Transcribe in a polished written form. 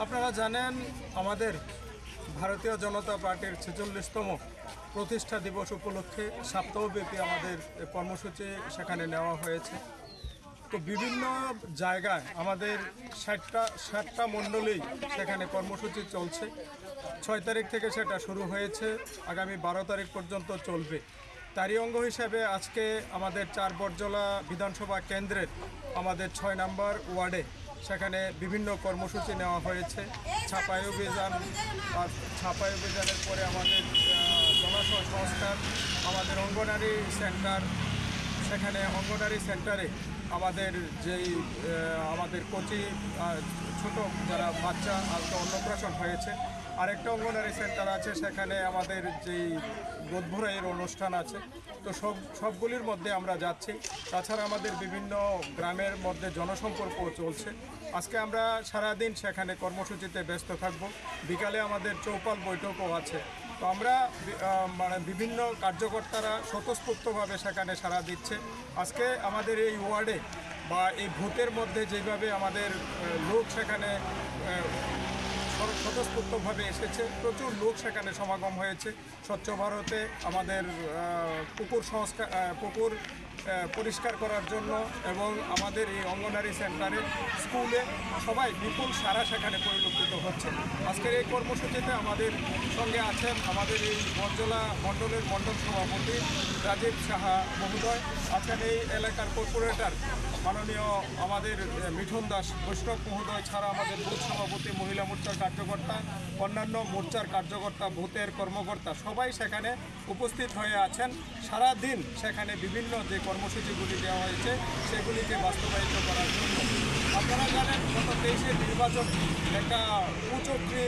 আপনারা জানেন আমাদের ভারতীয় জনতা পার্টির ৪৬তম প্রতিষ্ঠা দিবস উপলক্ষে সপ্তাহব্যাপী আমাদের কর্মসূচি সেখানে নেওয়া হয়েছে। তো বিভিন্ন জায়গায় আমাদের ৬০টা মণ্ডলেই সেখানে কর্মসূচি চলছে। ৬ তারিখ থেকে সেটা শুরু হয়েছে, আগামী ১২ তারিখ পর্যন্ত চলবে। তারই অঙ্গ হিসেবে আজকে আমাদের ৪ বটজলা বিধানসভা কেন্দ্রের আমাদের ৬ নম্বর ওয়ার্ডে সেখানে বিভিন্ন কর্মসূচি নেওয়া হয়েছে। ছাপাই অভিযানের পরে আমাদের জনসংস্কার, আমাদের অঙ্গনারী সেন্টার, সেখানে অঙ্গনারী সেন্টারে আমাদের আমাদের কোচি ছোট যারা বাচ্চা আজকে অন্নপ্রাশন হয়েছে। আরেকটা অঙ্গনারী সেন্টার আছে, সেখানে আমাদের যেই গোদভরাইয়ের অনুষ্ঠান আছে। তো সবগুলির মধ্যে আমরা যাচ্ছি। তাছাড়া আমাদের বিভিন্ন গ্রামের মধ্যে জনসম্পর্কও চলছে। আজকে আমরা সারাদিন সেখানে কর্মসূচিতে ব্যস্ত থাকব। বিকালে আমাদের চৌপাল বৈঠকও আছে। তো আমরা বিভিন্ন কার্যকর্তারা স্বতঃস্ফূর্তভাবে সেখানে সাড়া দিচ্ছে। আজকে আমাদের এই ওয়ার্ডে বা এই ভোটের মধ্যে যেভাবে আমাদের লোক সেখানে স্বতঃস্ফূর্তভাবে এসেছে, প্রচুর লোক সেখানে সমাগম হয়েছে। স্বচ্ছ ভারতে আমাদের পুকুর পরিষ্কার করার জন্য এবং আমাদের এই অঙ্গনারী সেন্টারে, স্কুলে সবাই বিপুল সারা সেখানে পরিলক্ষিত হচ্ছে। আজকের এই কর্মসূচিতে আমাদের সঙ্গে আছেন আমাদের এই বটজলা মণ্ডলের মণ্ডল সভাপতি রাজীব সাহা মহোদয়, আছেন এই এলাকার কর্পোরেটর মাননীয় আমাদের মিঠুন দাস বৈষ্ণব মহোদয়, ছাড়া আমাদের বুথ সভাপতি, মহিলা মোর্চার কার্যকর্তা, অন্যান্য মোর্চার কার্যকর্তা, বুথের কর্মকর্তা সবাই সেখানে উপস্থিত হয়ে আছেন। সারা দিন সেখানে বিভিন্ন যে কর্মসূচিগুলি দেওয়া হয়েছে সেগুলিকে বাস্তবায়িত করার জন্য। আপনারা জানেন গত 23-এর নির্বাচন একটা উচ্চক্রী